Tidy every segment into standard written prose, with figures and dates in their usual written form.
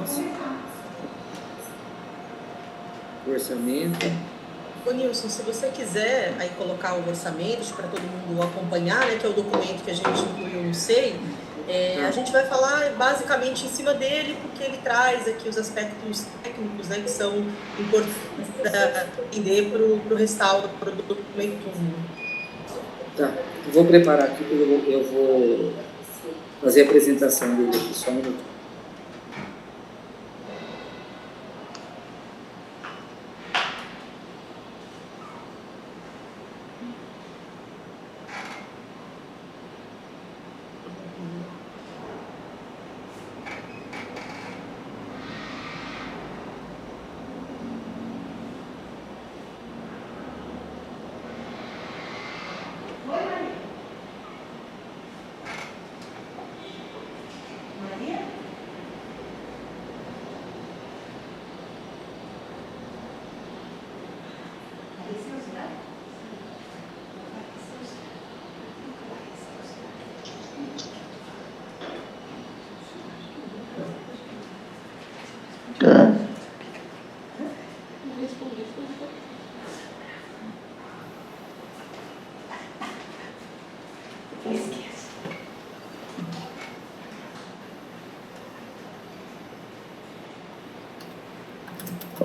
nosso. Orçamento. Ô Nilson, se você quiser aí colocar o orçamento para todo mundo acompanhar, né, que é o documento que a gente incluiu no SEI, a gente vai falar basicamente em cima dele, porque ele traz aqui os aspectos técnicos, né, que são importantes para entender para o restauro do documento 1. Tá, eu vou preparar aqui, porque eu vou fazer a apresentação dele aqui, só um minuto.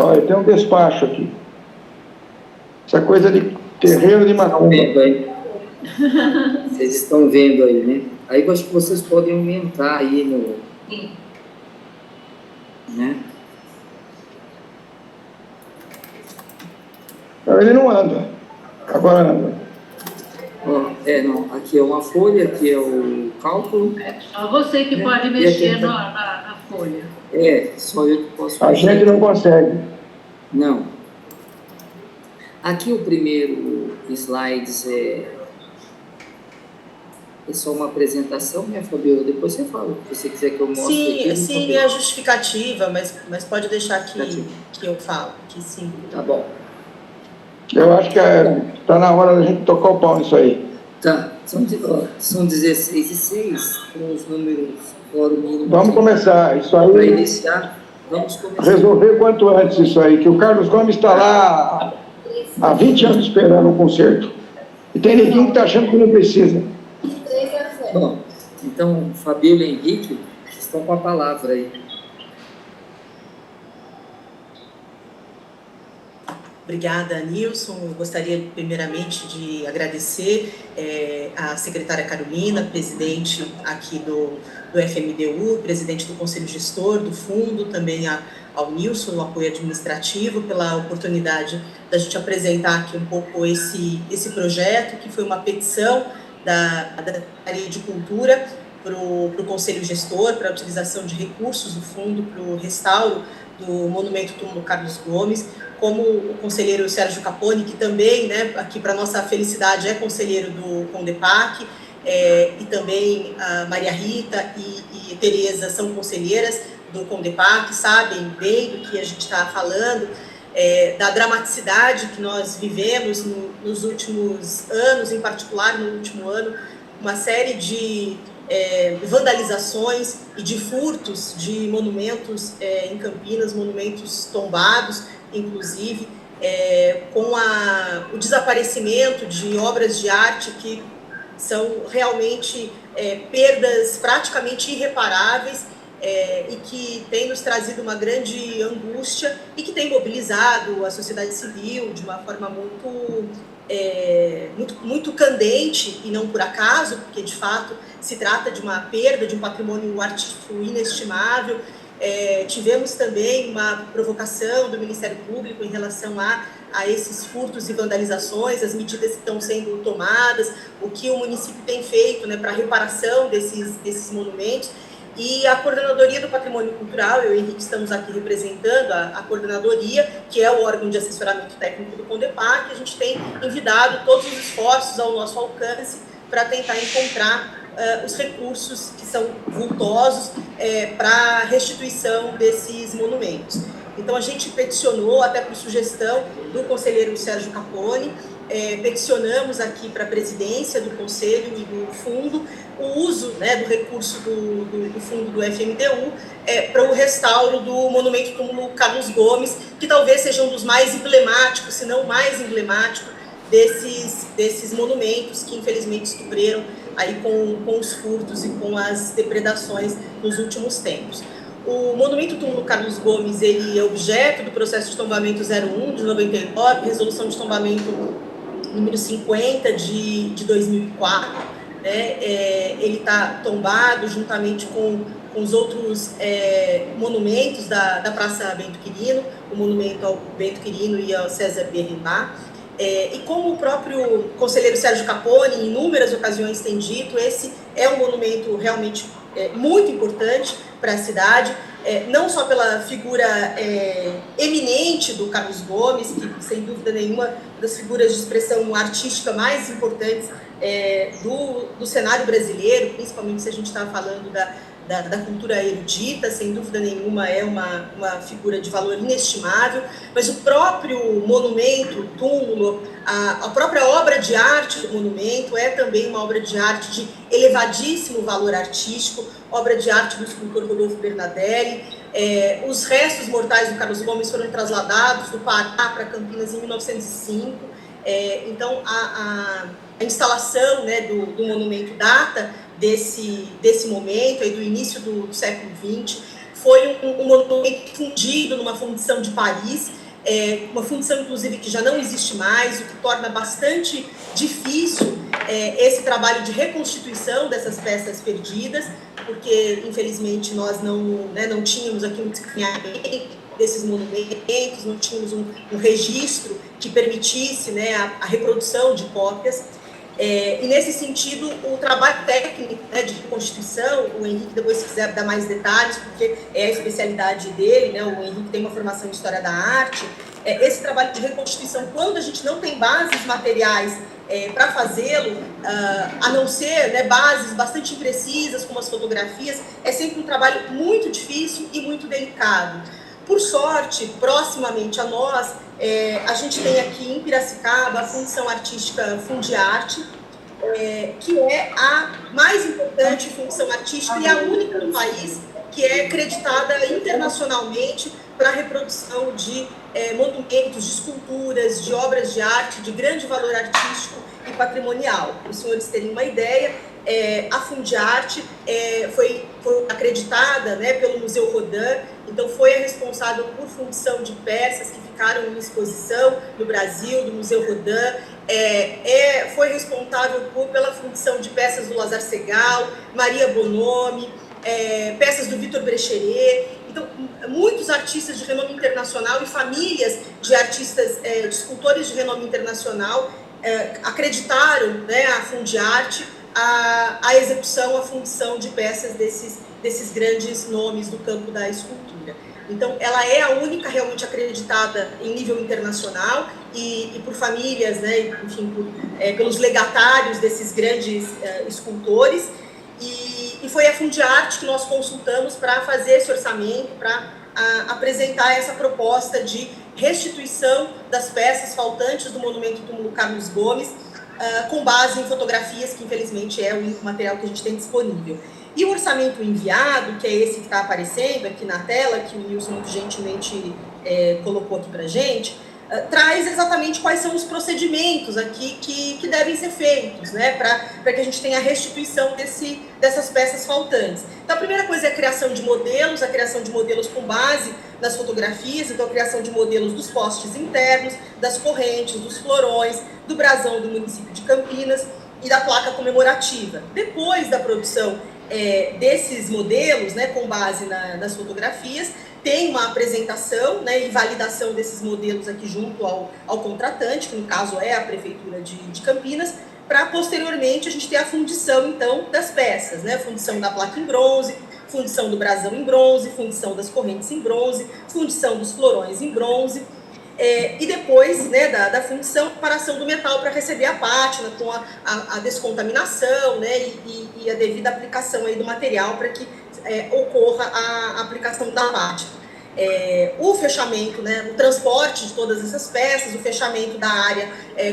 Olha, tem um despacho aqui. Essa coisa de terreiro de macumba. Vocês estão vendo aí, né? Aí eu acho que vocês podem aumentar aí no... né? Ele não anda. Agora anda. Ó, não. Aqui é uma folha, aqui é o cálculo. É só você que pode mexer na folha. Só eu que posso fazer. A gente não consegue. Não. Aqui o primeiro slide é só uma apresentação, né, Fabiola? Depois você fala, se você quiser que eu mostre. Sim, é justificativa, mas pode deixar que eu falo, que sim. Tá bom. Eu acho que está na hora da gente tocar o pau nisso aí. Tá, são 16 e 6, com os números fora o mínimo. Vamos começar, isso aí. Para iniciar, vamos começar. Resolver quanto antes isso aí, que o Carlos Gomes está lá há 20 anos esperando o concerto. E tem ninguém que está achando que não precisa. Bom, então, Fabíola e Henrique estão com a palavra aí. Obrigada, Nilson. Eu gostaria, primeiramente, de agradecer à secretária Carolina, presidente aqui do FMDU, presidente do Conselho Gestor, do Fundo, também ao Nilson, no apoio administrativo, pela oportunidade da gente apresentar aqui um pouco esse projeto, que foi uma petição da Secretaria de Cultura para o Conselho Gestor, para a utilização de recursos do fundo para o restauro do Monumento Túmulo Carlos Gomes, como o conselheiro Sérgio Capone, que também, né, aqui para nossa felicidade, é conselheiro do CONDEPAC, e também a Maria Rita e Tereza são conselheiras do CONDEPAC, sabem bem do que a gente está falando, da dramaticidade que nós vivemos nos últimos anos, em particular no último ano, uma série de vandalizações e de furtos de monumentos em Campinas, monumentos tombados, inclusive, com o desaparecimento de obras de arte que são realmente perdas praticamente irreparáveis, e que tem nos trazido uma grande angústia e que tem mobilizado a sociedade civil de uma forma muito candente, e não por acaso, porque de fato se trata de uma perda de um patrimônio artístico inestimável. Tivemos também uma provocação do Ministério Público em relação a esses furtos e vandalizações, as medidas que estão sendo tomadas, o que o município tem feito, né, para a reparação desses monumentos. E a Coordenadoria do Patrimônio Cultural, eu e o Henrique estamos aqui representando a Coordenadoria, que é o órgão de assessoramento técnico do CONDEPAC, a gente tem envidado todos os esforços ao nosso alcance para tentar encontrar os recursos que são vultosos para a restituição desses monumentos. Então, a gente peticionou, até por sugestão do conselheiro Sérgio Capone, peticionamos aqui para a presidência do Conselho e do Fundo o uso, né, do recurso do fundo do FMDU para o restauro do monumento túmulo Carlos Gomes, que talvez seja um dos mais emblemáticos, se não o mais emblemático, desses monumentos que infelizmente sofreram aí com os furtos e com as depredações nos últimos tempos. O monumento túmulo Carlos Gomes, ele é objeto do processo de tombamento 01 de 99, resolução de tombamento número 50 de 2004, né? Ele está tombado juntamente com os outros monumentos da Praça Bento Quirino, o monumento ao Bento Quirino e ao César Berrimbá. E como o próprio conselheiro Sérgio Capone, em inúmeras ocasiões, tem dito, esse é um monumento realmente muito importante para a cidade, não só pela figura eminente do Carlos Gomes, que, sem dúvida nenhuma, das figuras de expressão artística mais importantes do cenário brasileiro, principalmente se a gente está falando da cultura erudita, sem dúvida nenhuma é uma figura de valor inestimável, mas o próprio monumento, o túmulo, a própria obra de arte do monumento é também uma obra de arte de elevadíssimo valor artístico, obra de arte do escultor Rodolfo Bernadelli. Os restos mortais do Carlos Gomes foram trasladados do Pará para Campinas em 1905, então a instalação, né, do monumento data desse momento, aí do início do século XX, foi um monumento fundido numa fundição de Paris, uma fundição, inclusive, que já não existe mais, o que torna bastante difícil esse trabalho de reconstituição dessas peças perdidas, porque, infelizmente, nós não tínhamos aqui um escaneamento desses monumentos, não tínhamos um registro que permitisse, né, a reprodução de cópias. E, nesse sentido, o trabalho técnico, né, de reconstituição, o Henrique depois, se quiser dar mais detalhes, porque é a especialidade dele, né, o Henrique tem uma formação em História da Arte, esse trabalho de reconstituição, quando a gente não tem bases materiais para fazê-lo, a não ser, né, bases bastante imprecisas, como as fotografias, é sempre um trabalho muito difícil e muito delicado. Por sorte, proximamente a nós, a gente tem aqui em Piracicaba a Fundição Artística Fundiarte, que é a mais importante fundição artística e a única do país que é acreditada internacionalmente para a reprodução de monumentos, de esculturas, de obras de arte de grande valor artístico e patrimonial. Para os senhores terem uma ideia, a Fundiarte foi acreditada, né, pelo Museu Rodin, então foi a responsável por fundição de peças que ficaram em exposição no Brasil, do Museu Rodin, foi responsável pela fundição de peças do Lazar Segal, Maria Bonomi, peças do Victor Brecheret. Então, muitos artistas de renome internacional e famílias de artistas, de escultores de renome internacional acreditaram, né, a Fundiarte, a execução, a fundição de peças desses grandes nomes do campo da escultura. Então, ela é a única realmente acreditada em nível internacional e por famílias, né, enfim, pelos legatários desses grandes escultores. E foi a Fundiarte que nós consultamos para fazer esse orçamento, para apresentar essa proposta de restituição das peças faltantes do monumento túmulo Carlos Gomes, com base em fotografias, que infelizmente é o único material que a gente tem disponível. E o orçamento enviado, que é esse que está aparecendo aqui na tela, que o Nilson muito gentilmente colocou aqui para a gente, traz exatamente quais são os procedimentos aqui que devem ser feitos, né, para que a gente tenha a restituição dessas peças faltantes. Então, a primeira coisa é a criação de modelos com base nas fotografias, então a criação de modelos dos postes internos, das correntes, dos florões, do brasão do município de Campinas e da placa comemorativa. Depois da produção desses modelos, né, com base nas fotografias, tem uma apresentação, né, e validação desses modelos aqui junto ao contratante, que no caso é a Prefeitura de Campinas, para posteriormente a gente ter a fundição, então, das peças, né, fundição da placa em bronze, fundição do brasão em bronze, fundição das correntes em bronze, fundição dos florões em bronze, e depois, né, da fundição, preparação do metal para receber a pátina, com a descontaminação, né, e a devida aplicação aí do material para que ocorra a aplicação da pátina. O fechamento, né, o transporte de todas essas peças, o fechamento da área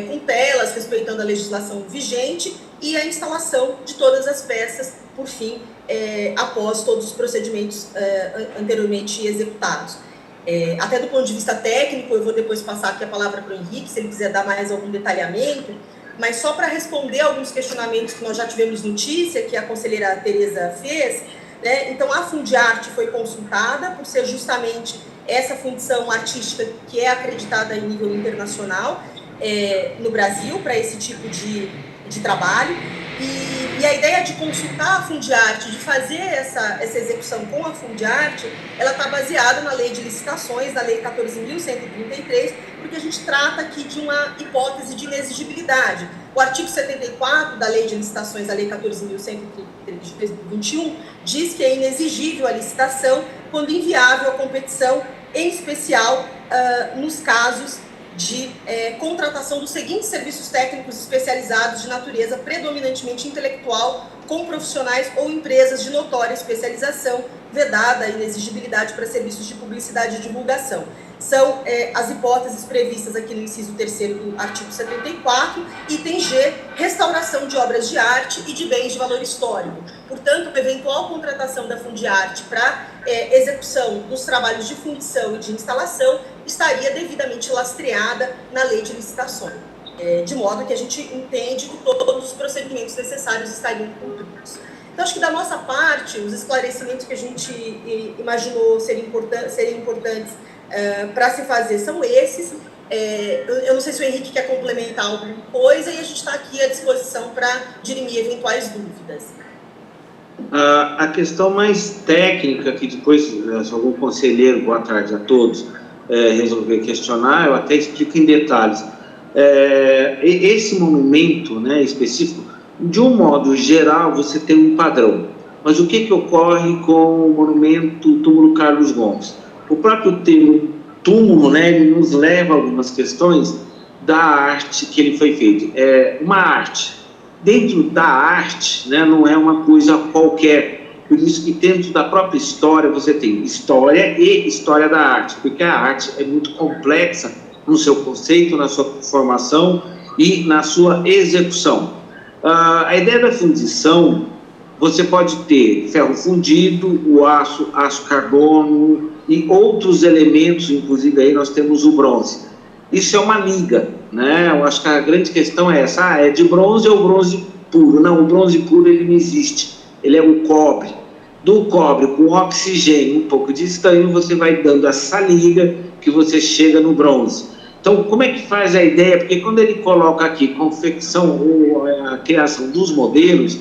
com telas, respeitando a legislação vigente, e a instalação de todas as peças, por fim, após todos os procedimentos anteriormente executados. Até do ponto de vista técnico, eu vou depois passar aqui a palavra para o Henrique, se ele quiser dar mais algum detalhamento, mas só para responder alguns questionamentos que nós já tivemos notícia, que a conselheira Tereza fez, né? Então, a Fundiarte foi consultada por ser justamente essa função artística que é acreditada em nível internacional no Brasil para esse tipo de trabalho. E a ideia de consultar a Fundiarte, de fazer essa execução com a Fundiarte, ela está baseada na lei de licitações, na lei 14.133, porque a gente trata aqui de uma hipótese de inexigibilidade. O artigo 74 da lei de licitações, a lei 14.121, diz que é inexigível a licitação quando inviável a competição, em especial nos casos de contratação dos seguintes serviços técnicos especializados de natureza predominantemente intelectual, com profissionais ou empresas de notória especialização, vedada a inexigibilidade para serviços de publicidade e divulgação. São as hipóteses previstas aqui no inciso 3º do artigo 74, item G, restauração de obras de arte e de bens de valor histórico. Portanto, a eventual contratação da Fundiarte para execução dos trabalhos de fundição e de instalação estaria devidamente lastreada na lei de licitações, de modo que a gente entende que todos os procedimentos necessários estariam cumpridos. Então, acho que da nossa parte, os esclarecimentos que a gente imaginou seriam importantes para se fazer são esses. Eu não sei se o Henrique quer complementar alguma coisa, e a gente está aqui à disposição para dirimir eventuais dúvidas. A questão mais técnica, que depois, se algum conselheiro, boa tarde a todos, resolver questionar, eu até explico em detalhes. Esse monumento, né, específico, de um modo geral, você tem um padrão. Mas o que ocorre com o monumento Túmulo Carlos Gomes? O próprio termo túmulo, né, ele nos leva a algumas questões da arte que ele foi feito. Uma arte. Dentro da arte, né, não é uma coisa qualquer. Por isso que dentro da própria história você tem história e história da arte, porque a arte é muito complexa no seu conceito, na sua formação e na sua execução. A ideia da fundição, você pode ter ferro fundido, o aço carbono e outros elementos, inclusive aí nós temos o bronze. Isso é uma liga, né? Eu acho que a grande questão é essa, é de bronze ou bronze puro? Não, o bronze puro ele não existe, ele é o cobre. Do cobre com oxigênio, um pouco de estanho, você vai dando essa liga que você chega no bronze. Então, como é que faz a ideia? Porque quando ele coloca aqui confecção ou a criação dos modelos,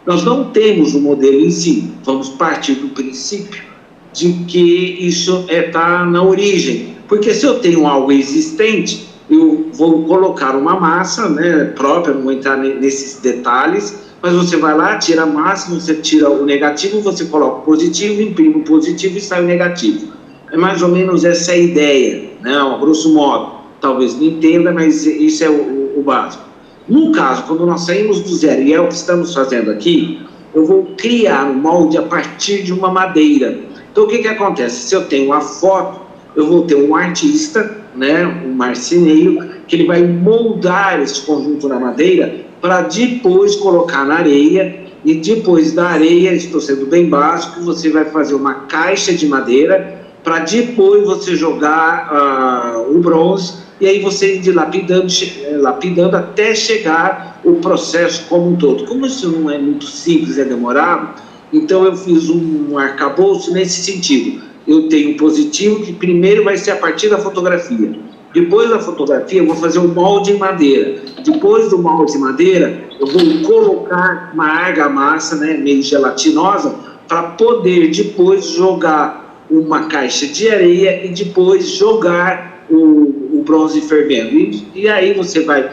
nós não temos o modelo em si, vamos partir do princípio de que isso está na origem. Porque se eu tenho algo existente, eu vou colocar uma massa, né, própria, não vou entrar nesses detalhes, mas você vai lá, tira a massa, você tira o negativo, você coloca o positivo, imprime o positivo e sai o negativo. É mais ou menos essa a ideia, né, a grosso modo. Talvez não entenda, mas isso é o básico. No caso, quando nós saímos do zero, e é o que estamos fazendo aqui, eu vou criar um molde a partir de uma madeira. Então, o que acontece? Se eu tenho uma foto, eu vou ter um artista, né, um marceneiro, que ele vai moldar esse conjunto na madeira para depois colocar na areia, e depois da areia, estou sendo bem básico, você vai fazer uma caixa de madeira para depois você jogar o bronze, e aí você ir lapidando até chegar o processo como um todo. Como isso não é muito simples, é demorado, então eu fiz um arcabouço nesse sentido. Eu tenho um positivo que primeiro vai ser a partir da fotografia. Depois da fotografia eu vou fazer um molde em madeira. Depois do molde em madeira, eu vou colocar uma argamassa, né, meio gelatinosa, para poder depois jogar uma caixa de areia e depois jogar o bronze fervendo. E aí você vai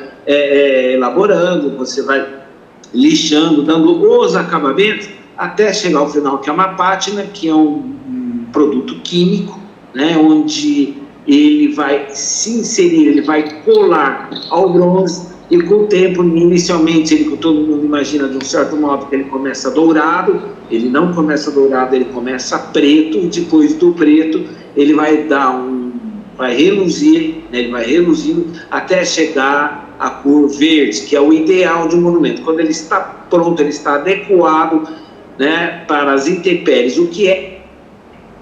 elaborando, você vai lixando, dando os acabamentos, até chegar ao final, que é uma pátina, que é um produto químico, né, onde ele vai se inserir, ele vai colar ao bronze, e com o tempo, inicialmente, ele, todo mundo imagina de um certo modo que ele começa dourado, ele não começa dourado, ele começa preto, e depois do preto ele vai reluzir, né, ele vai reluzindo até chegar a cor verde, que é o ideal de um monumento. Quando ele está pronto, ele está adequado, né, para as intempéries, o que é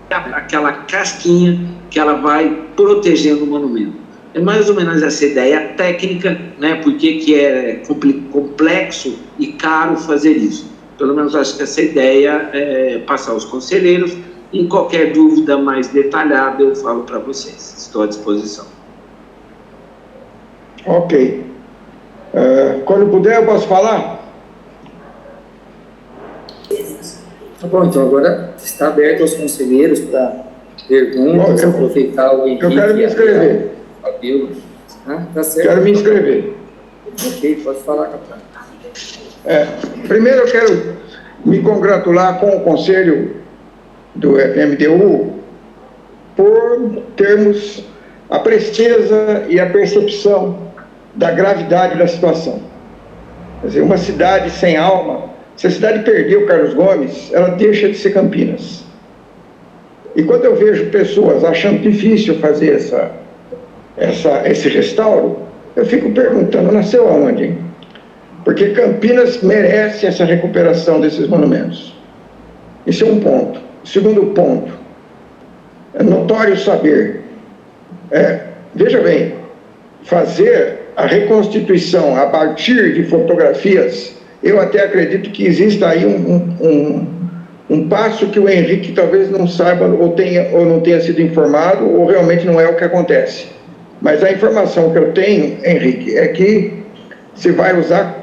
aquela casquinha que ela vai protegendo o monumento. É mais ou menos essa ideia técnica, né, porque que é complexo e caro fazer isso. Pelo menos acho que essa ideia é passar aos conselheiros. Em qualquer dúvida mais detalhada, eu falo para vocês. Estou à disposição. Ok. Quando puder, eu posso falar? Tá bom, então agora está aberto aos conselheiros para perguntas, aproveitar o Henrique. Eu quero me inscrever. Tá certo. Quero me inscrever. Ok, pode falar, capitão. Primeiro eu quero me congratular com o Conselho do FMDU por termos a presteza e a percepção da gravidade da situação. Quer dizer, uma cidade sem alma, se a cidade perder o Carlos Gomes, ela deixa de ser Campinas. E quando eu vejo pessoas achando difícil fazer esse restauro, eu fico perguntando, nasceu aonde, hein? Porque Campinas merece essa recuperação desses monumentos. Esse é um ponto. O segundo ponto, é notório saber. Veja bem, fazer a reconstituição a partir de fotografias, eu até acredito que exista aí um passo que o Henrique talvez não saiba ou não tenha sido informado, ou realmente não é o que acontece. Mas a informação que eu tenho, Henrique, é que se vai usar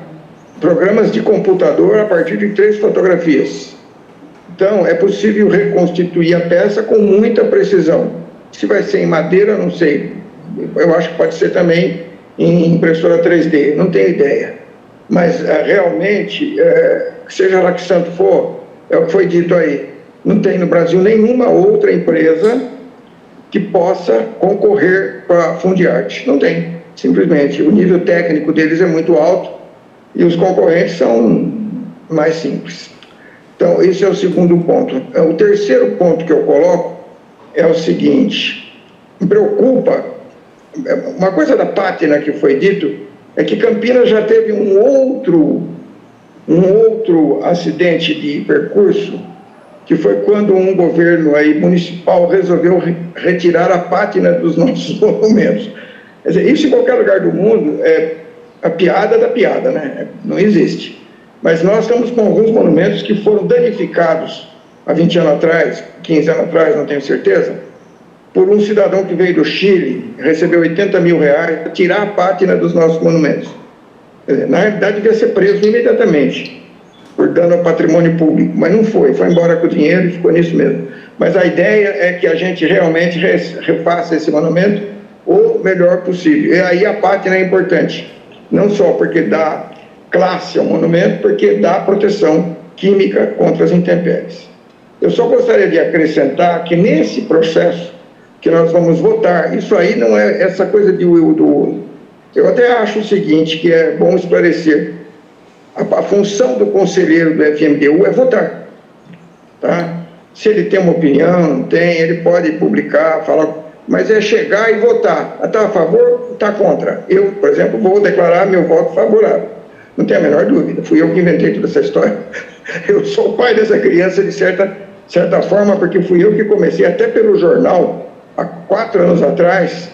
programas de computador a partir de 3 fotografias. Então, é possível reconstituir a peça com muita precisão. Se vai ser em madeira, não sei. Eu acho que pode ser também em impressora 3D, não tenho ideia. Mas, realmente, seja lá que santo for, é o que foi dito aí, não tem no Brasil nenhuma outra empresa que possa concorrer com a Fundiarte. Não tem, simplesmente. O nível técnico deles é muito alto e os concorrentes são mais simples. Então, esse é o segundo ponto. O terceiro ponto que eu coloco é o seguinte: me preocupa, uma coisa da pátina que foi dito, é que Campinas já teve um outro acidente de percurso, que foi quando um governo aí municipal resolveu retirar a pátina dos nossos monumentos. Quer dizer, isso em qualquer lugar do mundo é a piada da piada, né? Não existe. Mas nós estamos com alguns monumentos que foram danificados há 20 anos atrás, 15 anos atrás, não tenho certeza, por um cidadão que veio do Chile, recebeu 80 mil reais para tirar a pátina dos nossos monumentos. Na realidade, devia ser preso imediatamente por dano ao patrimônio público, mas não foi embora com o dinheiro e ficou nisso mesmo. Mas a ideia é que a gente realmente refaça esse monumento o melhor possível. E aí a pátina é importante, não só porque dá classe ao monumento, porque dá proteção química contra as intempéries. Eu só gostaria de acrescentar que nesse processo que nós vamos votar, isso aí não é essa coisa eu até acho o seguinte, que é bom esclarecer, a função do conselheiro do FMDU é votar, tá? Se ele tem uma opinião, não tem, ele pode publicar, falar, mas é chegar e votar. Está a favor, está contra. Eu, por exemplo, vou declarar meu voto favorável. Não tem a menor dúvida, fui eu que inventei toda essa história. Eu sou o pai dessa criança de certa forma, porque fui eu que comecei, até pelo jornal, há 4 anos atrás,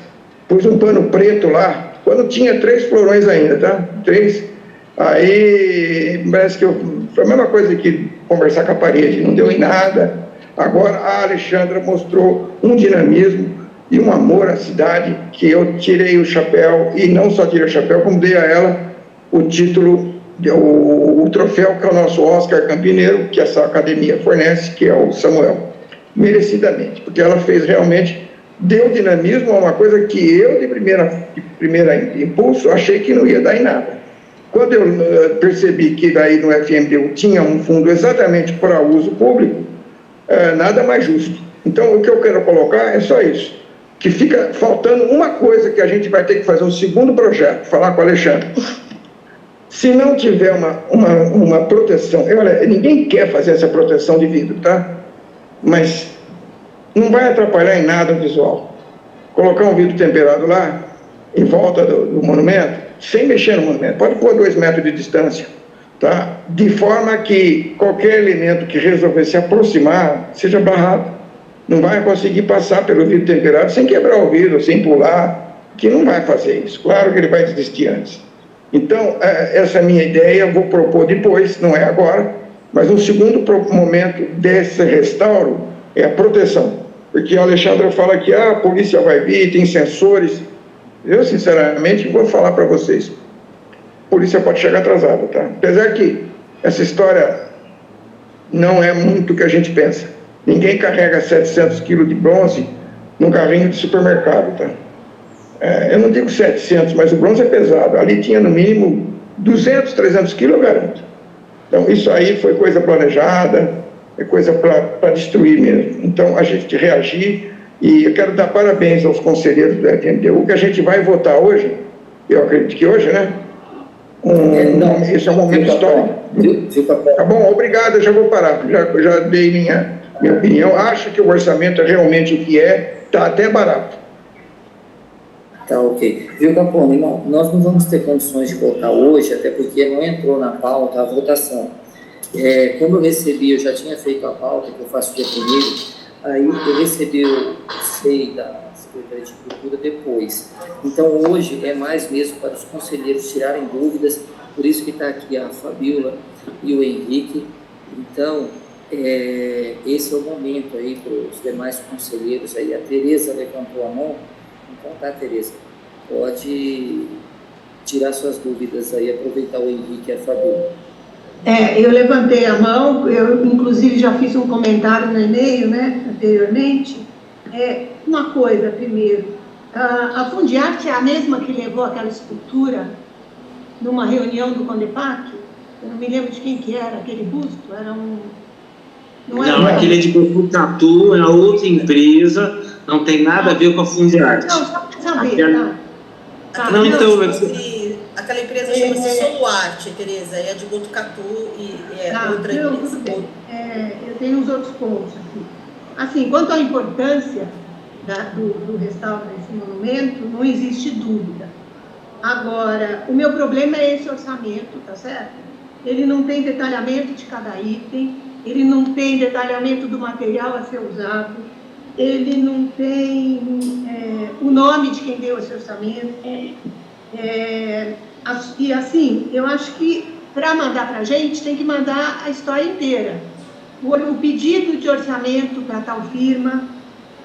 pus um pano preto lá, quando tinha 3 florões ainda, tá? 3. Aí, parece que foi a mesma coisa que conversar com a parede, não deu em nada. Agora a Alexandra mostrou um dinamismo e um amor à cidade, que eu tirei o chapéu, e não só tirei o chapéu, como dei a ela o título, o troféu que é o nosso Oscar Campineiro, que essa academia fornece, que é o Samuel, merecidamente, porque ela fez realmente, deu dinamismo a uma coisa que eu, de primeira impulso, achei que não ia dar em nada. Quando eu percebi que daí no FMDU tinha um fundo exatamente para uso público, nada mais justo. Então, o que eu quero colocar é só isso, que fica faltando uma coisa que a gente vai ter que fazer um segundo projeto, falar com o Alexandre. Se não tiver uma proteção, olha, ninguém quer fazer essa proteção de vidro, tá? Mas não vai atrapalhar em nada o visual. Colocar um vidro temperado lá, em volta do monumento, sem mexer no monumento, pode pôr 2 metros de distância, tá? De forma que qualquer elemento que resolver se aproximar seja barrado. Não vai conseguir passar pelo vidro temperado sem quebrar o vidro, sem pular, que não vai fazer isso. Claro que ele vai desistir antes. Então, essa é a minha ideia, eu vou propor depois, não é agora, mas um segundo momento desse restauro é a proteção. Porque a Alexandra fala que a polícia vai vir, tem sensores. Eu, sinceramente, vou falar para vocês, a polícia pode chegar atrasada, tá? Apesar que essa história não é muito o que a gente pensa. Ninguém carrega 700 quilos de bronze num carrinho de supermercado, tá? Eu não digo 700, mas o bronze é pesado. Ali tinha, no mínimo, 200, 300 quilos, eu garanto. Então, isso aí foi coisa planejada, é coisa para destruir mesmo. Então, a gente reagir, e eu quero dar parabéns aos conselheiros do FMDU, que a gente vai votar hoje, eu acredito que hoje, né? Esse é um momento histórico. Tá bom, obrigado, eu já vou parar, já dei minha opinião. Acho que o orçamento é realmente o que está até barato. Tá, ok. Viu, Capone, nós não vamos ter condições de votar hoje, até porque não entrou na pauta a votação. Como eu já tinha feito a pauta, que eu faço dia primeiro, aí eu recebi o sei da Secretaria de Cultura depois. Então, hoje é mais mesmo para os conselheiros tirarem dúvidas, por isso que está aqui a Fabíola e o Henrique. Então, esse é o momento aí para os demais conselheiros aí. A Tereza levantou a mão. Então tá, Tereza, pode tirar suas dúvidas aí, aproveitar o Henrique e a Fabíola. Eu levantei a mão, eu inclusive já fiz um comentário no e-mail, né, anteriormente. Uma coisa, primeiro, a Fundiarte é a mesma que levou aquela escultura numa reunião do Condepac? Eu não me lembro de quem que era, aquele busto, era um... Não, aquele é de Botucatu, é outra empresa, não tem nada a ver com a Fundiarte. Não, só para saber, tá? Não, então... Aquela empresa chama-se Soluarte, Tereza, é de Botucatu e é outra empresa. Eu tenho uns outros pontos aqui. Assim, quanto à importância do restauro desse monumento, não existe dúvida. Agora, o meu problema é esse orçamento, tá certo? Ele não tem detalhamento de cada item, ele não tem detalhamento do material a ser usado, ele não tem o nome de quem deu esse orçamento. E assim, eu acho que para mandar para a gente tem que mandar a história inteira. O pedido de orçamento para tal firma,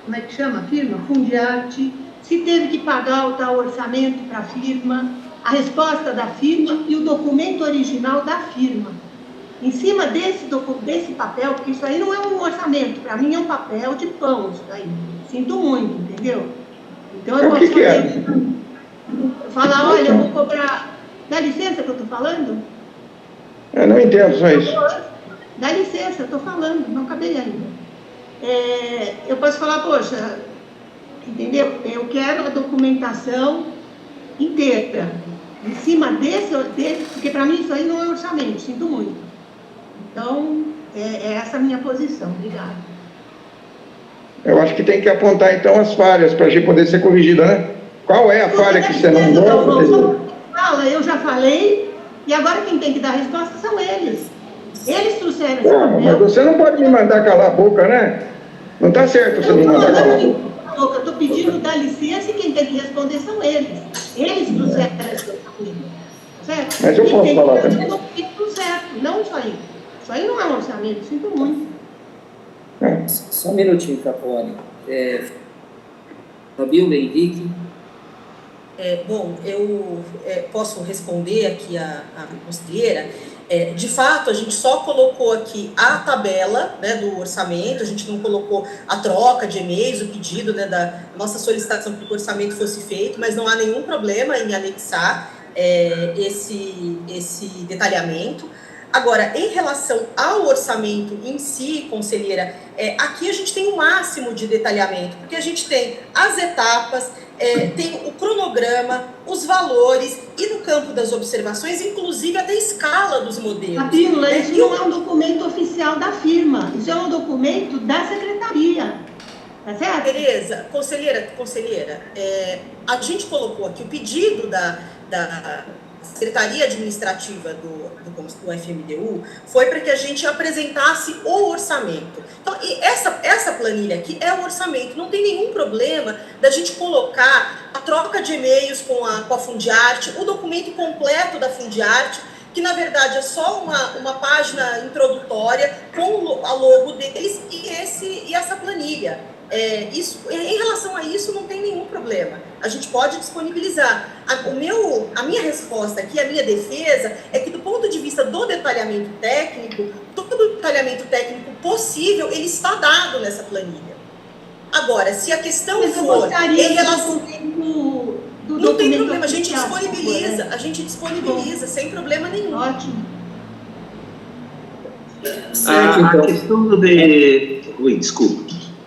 como é que chama a firma? Fundiarte, se teve que pagar o tal orçamento para a firma, a resposta da firma e o documento original da firma. Em cima desse papel, porque isso aí não é um orçamento, para mim é um papel de pão, isso aí. Sinto muito, entendeu? Então eu posso falar, olha, eu vou cobrar... Dá licença que eu estou falando? Eu não entendo só isso. Dá licença, eu estou falando, não acabei ainda. Eu posso falar, poxa, entendeu? Eu quero a documentação inteira. Em cima desse porque para mim isso aí não é orçamento, sinto muito. Então, é essa a minha posição. Obrigada. Eu acho que tem que apontar, então, as falhas para a gente poder ser corrigida, né? Qual é a falha que você não gosta? Fala, eu já falei, e agora quem tem que dar a resposta são eles. Eles trouxeram esse papel. Mas você não pode me mandar calar a boca, né? Não está certo você me mandar calar a boca. Eu estou pedindo dar licença e quem tem que responder são eles. Eles trouxeram esse orçamento, certo? Mas eu posso falar também. Certo, não isso aí. Isso aí não é um orçamento, sinto muito. Só um minutinho, Capone. Fabíola, Henrique. Bom, eu posso responder aqui a conselheira. De fato, a gente só colocou aqui a tabela, né, do orçamento, a gente não colocou a troca de e-mails, o pedido, né, da nossa solicitação para que o orçamento fosse feito, mas não há nenhum problema em anexar esse detalhamento. Agora, em relação ao orçamento em si, conselheira, aqui a gente tem o máximo de detalhamento, porque a gente tem as etapas, tem o cronograma, os valores e no campo das observações, inclusive até a escala dos modelos. Fabíola, isso não é um documento oficial da firma, isso é um documento da secretaria. Tá certo? Tereza, conselheira, a gente colocou aqui o pedido da Secretaria Administrativa do FMDU foi para que a gente apresentasse o orçamento. Então, essa planilha aqui é o orçamento, não tem nenhum problema da gente colocar a troca de e-mails com a Fundiarte, o documento completo da Fundiarte, que na verdade é só uma página introdutória com a logo deles e essa planilha. Em relação a isso, não tem nenhum problema. A gente pode disponibilizar. A minha resposta aqui, a minha defesa, é que do ponto de vista do detalhamento técnico, todo o detalhamento técnico possível, ele está dado nessa planilha. Agora, se a questão for em relação... Não tem problema, a gente disponibiliza, sem problema nenhum. Ótimo. A questão do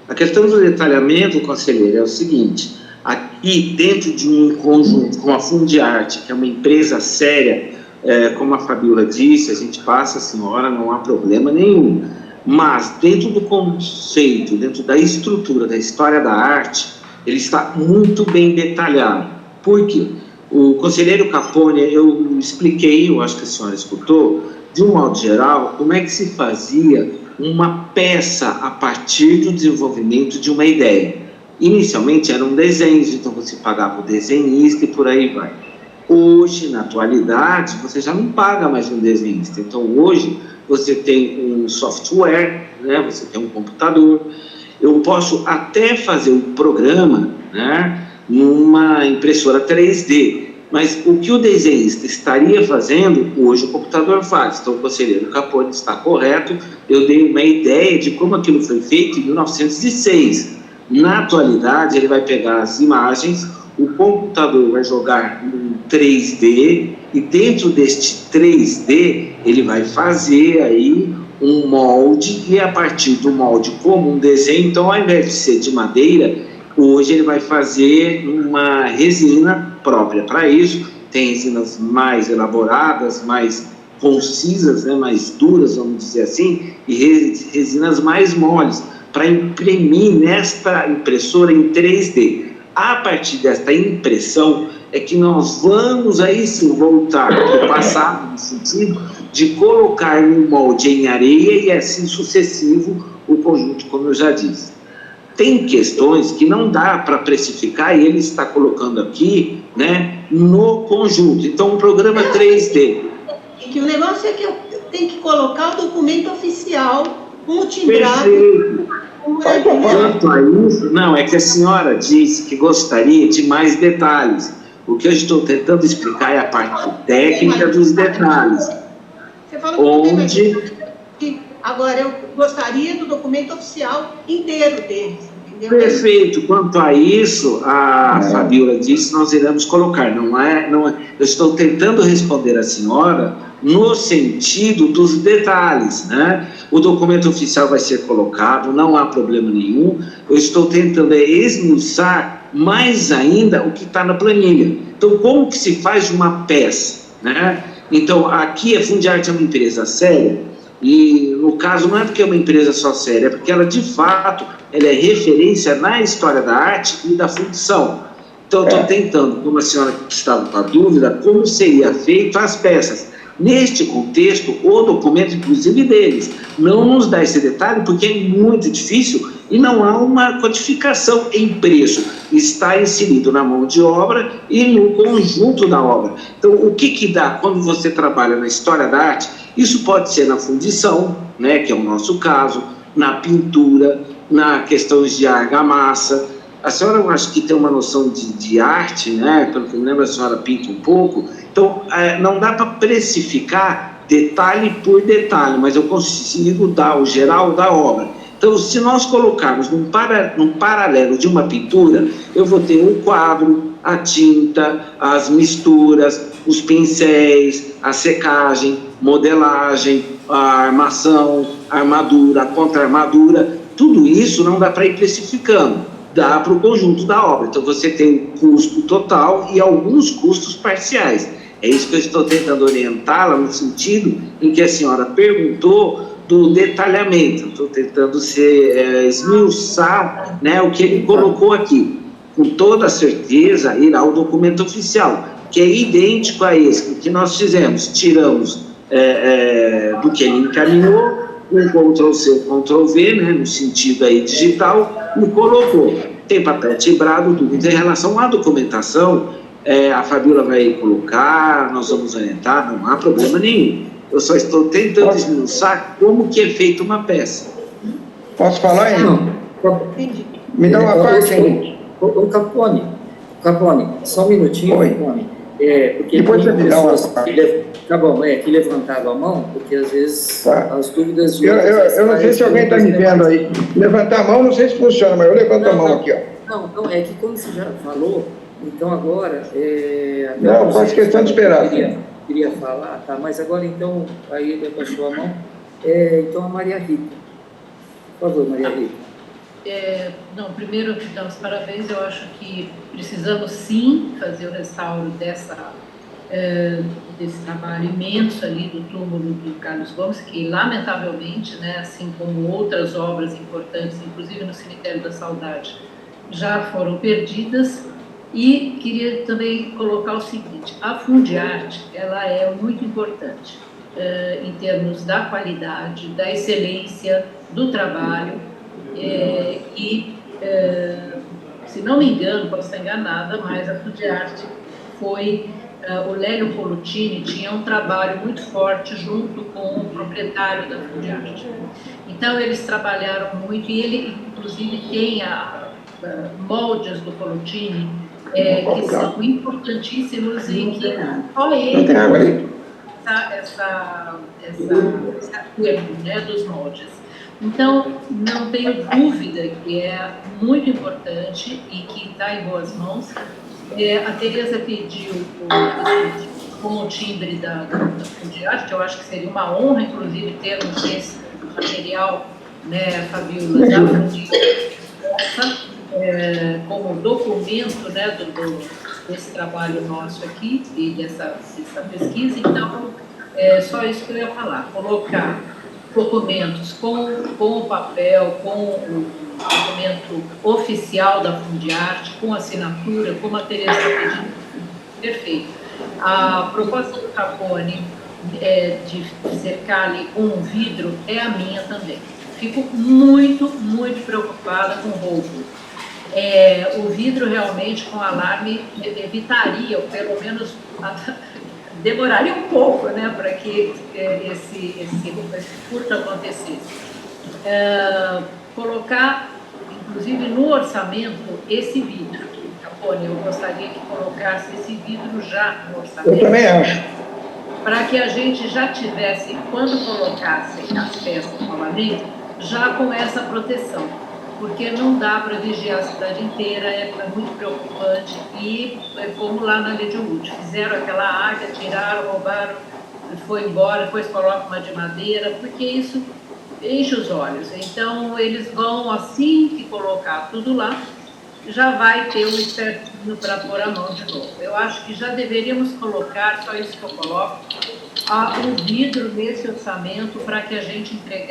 A questão do detalhamento, conselheiro, é o seguinte: aqui dentro de um conjunto com a Fundiarte, que é uma empresa séria, como a Fabiola disse, a gente passa a senhora, não há problema nenhum. Mas dentro do conceito, dentro da estrutura, da história da arte, ele está muito bem detalhado. Por quê? O conselheiro Capone, eu expliquei, eu acho que a senhora escutou, de um modo geral, como é que se fazia uma peça a partir do desenvolvimento de uma ideia. Inicialmente eram desenhos, então você pagava o desenhista e por aí vai. Hoje, na atualidade, você já não paga mais um desenhista. Então, hoje, você tem um software, né? Você tem um computador. Eu posso até fazer o programa, né, numa impressora 3D, mas o que o desenhista estaria fazendo, hoje o computador faz. Então, o conselheiro Capone está correto, eu dei uma ideia de como aquilo foi feito em 1906. Na atualidade, ele vai pegar as imagens, o computador vai jogar um 3D, e dentro deste 3D, ele vai fazer aí um molde, e a partir do molde como um desenho, então ao invés de ser de madeira, hoje ele vai fazer uma resina própria para isso. Tem resinas mais elaboradas, mais concisas, né, mais duras, vamos dizer assim, e resinas mais moles, para imprimir nesta impressora em 3D. A partir desta impressão é que nós vamos aí sim voltar para o passado, no sentido de colocar no molde em areia e assim sucessivo o conjunto, como eu já disse. Tem questões que não dá para precificar e ele está colocando aqui, né, no conjunto. Então, um programa 3D. Que o negócio é que eu tenho que colocar o documento oficial com o timbrado. Quanto a isso, não, é que a senhora disse que gostaria de mais detalhes. O que eu estou tentando explicar é a parte técnica dos detalhes. Você falou onde... que agora eu gostaria do documento oficial inteiro deles. Entendeu? Perfeito. Quanto a isso, a Fabiola disse, nós iremos colocar. Não é, eu estou tentando responder a senhora no sentido dos detalhes, né? O documento oficial vai ser colocado, não há problema nenhum. Eu estou tentando esmiuçar mais ainda o que está na planilha. Então, como que se faz uma peça, né? Então, aqui a Fundiarte é uma empresa séria, e no caso não é porque é uma empresa só séria, é porque ela, de fato, ela é referência na história da arte e da fundição. Então, eu estou tentando, como a senhora estava com a dúvida, como seria feito as peças. Neste contexto, o documento, inclusive deles, não nos dá esse detalhe porque é muito difícil e não há uma codificação em preço. Está inserido na mão de obra e no conjunto da obra. Então, o que dá quando você trabalha na história da arte? Isso pode ser na fundição, né, que é o nosso caso, na pintura, na questões de argamassa. A senhora, eu acho que tem uma noção de arte, né? Pelo que eu me lembro, a senhora pinta um pouco. Então, não dá para precificar detalhe por detalhe, mas eu consigo dar o geral da obra. Então, se nós colocarmos num paralelo de uma pintura, eu vou ter o quadro, a tinta, as misturas, os pincéis, a secagem, modelagem, a armação, a armadura, a contra-armadura. Tudo isso não dá para ir precificando. Dá para o conjunto da obra. Então, você tem o custo total e alguns custos parciais. É isso que eu estou tentando orientá-la no sentido em que a senhora perguntou do detalhamento, estou tentando esmiuçar, né, o que ele colocou aqui. Com toda certeza irá o documento oficial, que é idêntico a esse. O que nós fizemos? Tiramos do que ele encaminhou, um Ctrl-C, Ctrl-V, né, no sentido aí digital, e colocou. Tem papel timbrado, dúvidas em relação à documentação, a Fabiola vai colocar, nós vamos orientar, não há problema nenhum. Eu só estou tentando esmiuçar como que é feita uma peça. Posso falar aí? Não. Me dá uma parte. Ô, Capone, só um minutinho, Oi. Capone. Porque Depois tem você me dá uma pessoas parte. tá bom, que levantavam a mão, porque às vezes Tá. as dúvidas de Eu não sei se alguém está me vendo aí. Levantar a mão, não sei se funciona, mas eu levanto a mão aqui, ó. Não, é que como você já falou, então agora... Não, faço questão de esperar. Queria falar, tá? Mas agora então, aí ele abaixou a mão. Então a Maria Rita. Por favor, Maria Rita. Não, primeiro te dar os parabéns. Eu acho que precisamos sim fazer o restauro desse trabalho imenso ali do túmulo do Carlos Gomes, que lamentavelmente, né, assim como outras obras importantes, inclusive no Cemitério da Saudade, já foram perdidas. E queria também colocar o seguinte: a Fundiarte, ela é muito importante em termos da qualidade, da excelência do trabalho, se não me engano, posso estar enganada, mas a Fundiarte foi... o Lélio Polutini tinha um trabalho muito forte junto com o proprietário da Fundiarte. Então, eles trabalharam muito, e ele, inclusive, tem moldes do Polutini, que são importantíssimos e que só ele esse termo, né, dos moldes. Então, não tenho dúvida que é muito importante e que está em boas mãos. A Tereza pediu com o timbre da Fundiarte, que eu acho que seria uma honra, inclusive, termos esse material, né, Fabiola, da Fundiarte, como documento, né, desse trabalho nosso aqui e dessa pesquisa. Então, só isso que eu ia falar: colocar documentos com o papel, com o documento oficial da Fundiarte, com assinatura, como a Tereza pediu. Perfeito. A proposta do Capone de cercar ali com um vidro é a minha também. Fico muito, muito preocupada com roubo. O vidro realmente com alarme evitaria, ou pelo menos demoraria um pouco, né, para que esse furto acontecesse. Colocar, inclusive, no orçamento esse vidro. Capone, eu gostaria que colocasse esse vidro já no orçamento. Eu também acho. Para que a gente já tivesse, quando colocasse as peças novamente, já com essa proteção, porque não dá para vigiar a cidade inteira, é muito preocupante. E como lá na Ladywood, fizeram aquela área, tiraram, roubaram, foi embora, depois colocam uma de madeira, porque isso enche os olhos. Então, eles vão, assim que colocar tudo lá, já vai ter um espertinho para pôr a mão de novo. Eu acho que já deveríamos colocar, só isso que eu coloco, um vidro nesse orçamento para que a gente entregar